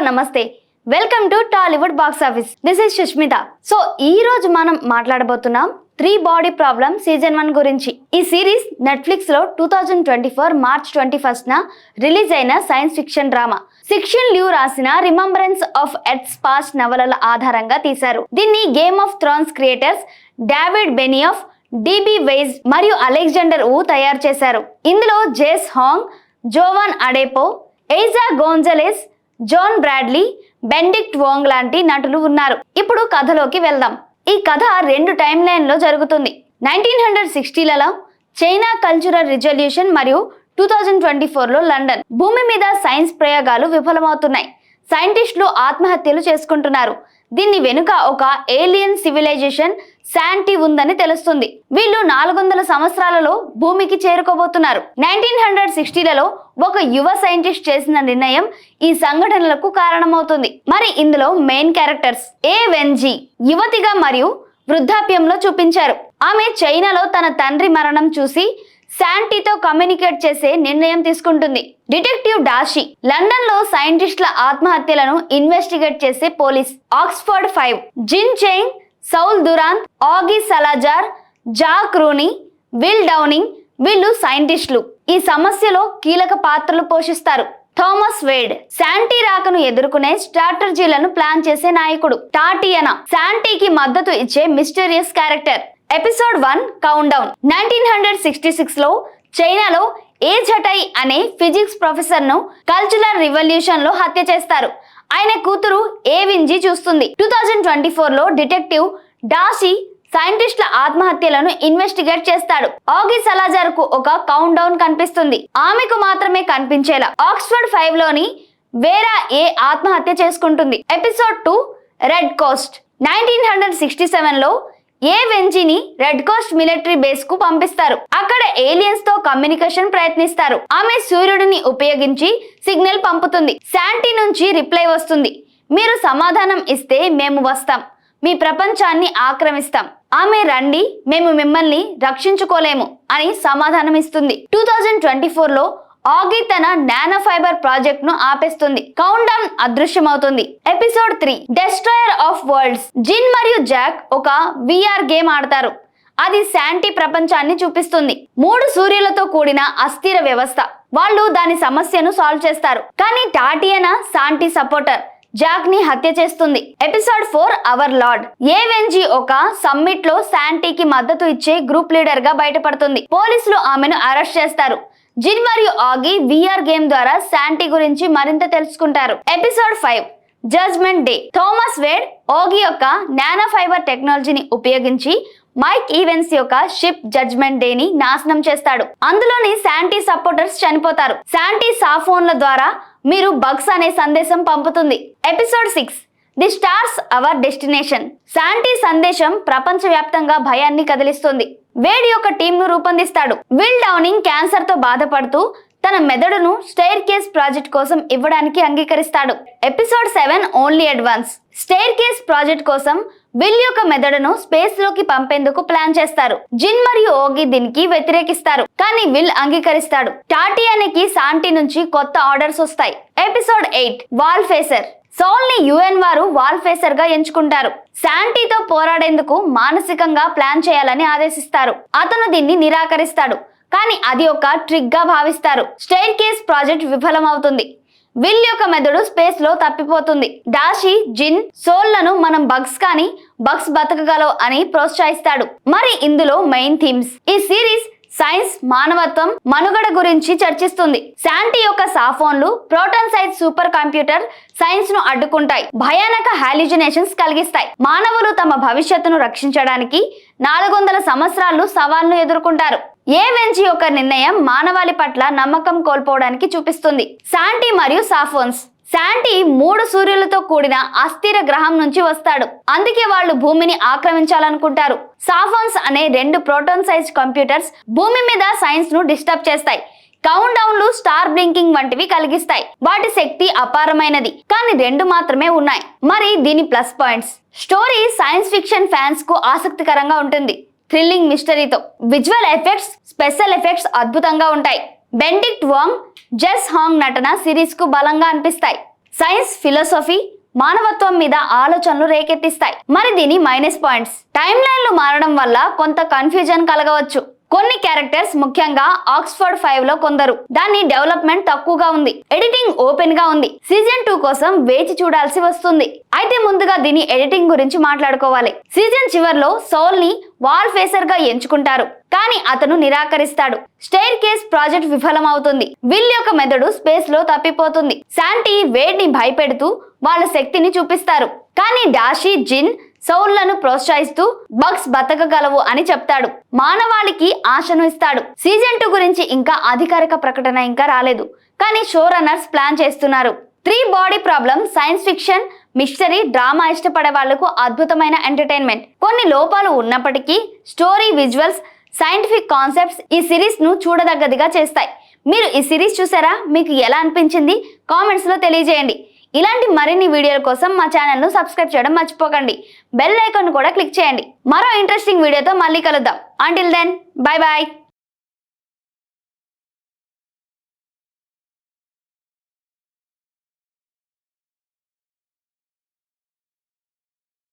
నమస్తే. Welcome to Tollywood box office. This is Sushmita. So ఈ రోజు మనం మాట్లాడబోతున్నాం 3 బాడీ ప్రాబ్లమ్ సీజన్ 1 గురించి. ఈ సిరీస్ నెట్ఫ్లిక్స్ లో 2024 మార్చ్ 21న రిలీజ్ అయిన science fiction drama. Cixin Liu రాసిన రిమెంబరెన్స్ ఆఫ్ ఎర్త్స్ పాస్ట్ నవలల ఆధారంగా తీశారు. దీన్ని Game of Thrones creators David Benioff, D B Weiss మరియు అలెగ్జాండర్ వు తయారు చేశారు. ఇందులో Jess Hong, Jovan Adepo, Eiza Gonzalez, John Bradley, Benedict Wong లాంటి నటులు ఉన్నారు. ఇప్పుడు కథలోకి వెళ్దాం. ఈ కథ 2 టైమ్ లైన్ లో జరుగుతుంది. 1960లలో చైనా కల్చరల్ రిజల్యూషన్ మరియు 2024లో లండన్. భూమి మీద సైన్స్ ప్రయోగాలు విఫలమవుతున్నాయి. సైంటిస్టులు ఆత్మహత్యలు చేసుకుంటున్నారు. దీని వెనుక ఒక ఏలియన్ సివిలైజేషన్ శాంటీ ఉందని తెలుస్తుంది. వీళ్ళు 400 సంవత్సరాలలో భూమికి చేరుకోబోతున్నారు. 1960లలో ఒక యువ సైంటిస్ట్ చేసిన నిర్ణయం ఈ సంఘటనలకు కారణమవుతుంది. మరి ఇందులో మెయిన్ క్యారెక్టర్స్ ఏ వెన్జీ యువతిగా మరియు వృద్ధాప్యంలో చూపించారు. ఆమె చైనాలో తన తండ్రి మరణం చూసి శాంటీతో కమ్యూనికేట్ చేసే నిర్ణయం తీసుకుంటుంది. డిటెక్టివ్ డాషి లండన్ లో సైంటిస్టుల ఆత్మహత్యలను ఇన్వెస్టిగేట్ చేసే పోలీస్. ఆక్స్ఫర్డ్ 5 జిన్ చెంగ్, సౌల్ దురాంత్, ఆగి సలాజార్, జాక్ రూనీ, విల్ డౌనింగ్ వీళ్ళు సైంటిస్టులు. ఈ సమస్యలో కీలక పాత్రలు పోషిస్తారు. థామస్ వేడ్ శాంటీ రాకను ఎదుర్కొనే స్ట్రాటజీలను ప్లాన్ చేసే నాయకుడు. టాటియనా శాంటీకి మద్దతు ఇచ్చే mysterious character. Episode 1 countdown. 1966లో చైనాలో ఏ జటై అనే ఫిజిక్స్ ప్రొఫెసర్ ను కల్చరల్ రివల్యూషన్ లో హత్య చేస్తారు. ఆయన కూతురు ఏ వింజీ చూస్తుంది. 2024లో డిటెక్టివ్ డాషి సైంటిస్టుల ఆత్మహత్యలను ఇన్వెస్టిగేట్ చేస్తాడు. ఆగి సలాజార్ కు ఒక కౌంట్ డౌన్ కనిపిస్తుంది. ఆమెకు మాత్రమే కనిపించేలా. ఆక్స్ఫర్డ్ 5లోని వేరా ఏ ఆత్మహత్య చేసుకుంటుంది. Episode 2 red coast. 1967లో ఏ వెంజీని రెడ్ కోస్ట్ మిలిటరీ బేస్ కు పంపిస్తారు. అక్కడ ఏలియన్స్ తో కమ్యూనికేషన్ ప్రయత్నిస్తారు. ఆమె సూర్యుడిని ఉపయోగించి సిగ్నల్ పంపుతుంది. శాంటీ నుంచి రిప్లై వస్తుంది. మీరు సమాధానం ఇస్తే మేము వస్తాం, మీ ప్రపంచాన్ని ఆక్రమిస్తాం. ఆమె రండి, మేము మిమ్మల్ని రక్షించుకోలేము అని సమాధానం ఇస్తుంది. 2024లో ఆగి తన నానో ఫైబర్ ప్రాజెక్ట్ ను ఆపేస్తుంది. కౌంట్ డౌన్ అదృశ్యమవుతుంది. Episode 3 destroyer of worlds. Jin మరియు జాక్ ఒక VR గేమ్ ఆడతారు. అది శాంటీ ప్రపంచాన్ని చూపిస్తుంది. 3 సూర్యులతో కూడిన అస్థిర వ్యవస్థ. వాళ్ళు దాని సమస్యను సాల్వ్ చేస్తారు. కానీ టాటియనా శాంటీ సపోర్టర్ జాక్ ని హత్య చేస్తుంది. Episode 4 our lord. Ye Wenjie ఒక సమ్మిట్ లో శాంటీకి మద్దతు ఇచ్చే గ్రూప్ లీడర్ గా బయటపడుతుంది. పోలీసులు ఆమెను అరెస్ట్ చేస్తారు. జిన్ మరియు ఆగి VR గేమ్ ద్వారా శాంటీ గురించి మరింత తెలుసుకుంటారు. Episode 5 judgement day. Thomas Wade ఆగి యొక్క నానో ఫైబర్ టెక్నాలజీని ఉపయోగించి మైక్ ఈవెన్స్ యొక్క షిప్ జడ్జ్మెంట్ డే ని నాశనం చేస్తాడు. అందులోని శాంటీ సపోర్టర్స్ చనిపోతారు. శాంటీ సాఫోన్ల ద్వారా మీరు బగ్స్ అనే సందేశం పంపుతుంది. Episode 6 the stars hour destination. Santy సందేశం ప్రపంచవ్యాప్తంగా భయాన్ని కదిలిస్తుంది. వేడ్ యొక్క టీమ్ ను రూపొందిస్తాడు. విల్ డౌనింగ్ క్యాన్సర్ తో బాధపడుతూ తన మెదడును స్టైర్ కేస్ ప్రాజెక్ట్ కోసం ఇవ్వడానికి అంగీకరిస్తాడు. Episode 7 only advance. Staircase project కోసం విల్ యొక్క మెదడును స్పేస్ లోకి పంపేందుకు ప్లాన్ చేస్తారు. జిన్ మరియు ఓగి దీనికి వ్యతిరేకిస్తారు, కానీ విల్ అంగీకరిస్తాడు. టాటియానికి శాంటీ నుంచి కొత్త ఆర్డర్స్ వస్తాయి. Episode 8 wall phasor. సౌల్ ని UN వారు వాల్ ఫేసర్ గా ఎంచుకుంటారు. శాంటీతో పోరాడేందుకు మానసికంగా ప్లాన్ చేయాలని ఆదేశిస్తారు. అతను దీన్ని నిరాకరిస్తాడు, కానీ అది ఒక ట్రిక్ గా భావిస్తారు. స్టైర్ కేస్ ప్రాజెక్ట్ విఫలమవుతుంది. విల్ యొక్క మెదడు స్పేస్ లో తప్పిపోతుంది. డాషి జిన్ సోల్ లను మనం బగ్స్ కానీ బగ్స్ బతకగలవు అని ప్రోత్సహిస్తాడు. మరి ఇందులో మెయిన్ థీమ్స్. ఈ సిరీస్ సైన్స్, మానవత్వం, మనుగడ గురించి చర్చిస్తుంది. శాంటీ యొక్క సాఫోన్లు proton size supercomputer science ను అడ్డుకుంటాయి. భయానక హాల్యూజినేషన్స్ కలిగిస్తాయి. మానవులు తమ భవిష్యత్తును రక్షించడానికి 400 సంవత్సరాలు సవాల్ను ఎదుర్కొంటారు. ఏ వెంజీ యొక్క నిర్ణయం మానవాళి పట్ల నమ్మకం కోల్పోవడానికి చూపిస్తుంది. శాంటీ మరియు సాఫోన్స్. శాంటీ 3 సూర్యులతో కూడిన అస్థిర గ్రహం నుంచి వస్తాడు. అందుకే వాళ్ళు భూమిని ఆక్రమించాలనుకుంటారు. సాఫోన్స్ అనే 2 ప్రోటాన్ సైజ్ కంప్యూటర్స్ భూమి మీద సైన్స్ ను డిస్టర్బ్ చేస్తాయి. కౌంట్ డౌన్లు, స్టార్ బ్లింకింగ్ వంటివి కలిగిస్తాయి. వాటి శక్తి అపారమైనది, కానీ 2 మాత్రమే ఉన్నాయి. మరి దీని plus points. Story science fiction fans కు ఆసక్తికరంగా ఉంటుంది. థ్రిల్లింగ్ మిస్టరీతో. విజువల్ ఎఫెక్ట్స్, స్పెషల్ ఎఫెక్ట్స్ అద్భుతంగా ఉంటాయి. బెండిక్ట్ వాంగ్, జెస్ హాంగ్ నటన సిరీస్ కు బలంగా అనిపిస్తాయి. సైన్స్, ఫిలాసఫీ, మానవత్వం మీద ఆలోచనలు రేకెత్తిస్తాయి. మరి దీని మైనస్ పాయింట్స్: టైమ్ లైన్లు మారడం వల్ల కొంత కన్ఫ్యూజన్ కలగవచ్చు. కొన్ని క్యారెక్టర్స్, ముఖ్యంగా ఆక్స్ఫర్డ్ 5 లో కొందరు, దాని డెవలప్మెంట్ తక్కువగా ఉంది. ఎడిటింగ్ ఓపెన్ గా ఉంది. సీజన్ 2 కోసం వేచి చూడాల్సి వస్తుంది. అయితే ముందుగా దీని ఎడిటింగ్ గురించి మాట్లాడుకోవాలి. సీజన్ చివర్లో సౌల్ ని వాల్ ఫేసర్ గా ఎంచుకుంటారు, కానీ అతను నిరాకరిస్తాడు. స్టైర్ కేస్ ప్రాజెక్ట్ విఫలమవుతుంది. విల్ యొక్క మెదడు స్పేస్ లో తప్పిపోతుంది. శాంటీ వేడ్ ని భయపెడుతూ వాళ్ళ శక్తిని చూపిస్తారు, కానీ డాషీ, జిన్ సౌల్లను ప్రోత్సహిస్తూ బగ్స్ బతకగలవు అని చెప్తాడు. మానవాళికి ఆశను ఇస్తాడు. సీజన్ 2 గురించి ఇంకా అధికారిక ప్రకటన ఇంకా రాలేదు, కానీ షో రన్నర్స్ ప్లాన్ చేస్తున్నారు. 3 body problem science fiction, mystery, drama ఇష్టపడే వాళ్లకు అద్భుతమైన ఎంటర్టైన్మెంట్. కొన్ని లోపాలు ఉన్నప్పటికీ స్టోరీ, విజువల్స్, సైంటిఫిక్ కాన్సెప్ట్స్ ఈ సిరీస్ ను చూడదగ్గదిగా చేస్తాయి. మీరు ఈ సిరీస్ చూసారా? మీకు ఎలా అనిపించింది? కామెంట్స్ లో తెలియజేయండి. ఇలాంటి మరిన్ని వీడియోల కోసం మా ఛానల్ ను సబ్స్క్రైబ్ చేయడం మర్చిపోకండి. బెల్ ఐకాన్ కూడా క్లిక్ చేయండి. మరో ఇంట్రెస్టింగ్ వీడియోతో మళ్ళీ కలుద్దాం. Until then, bye bye.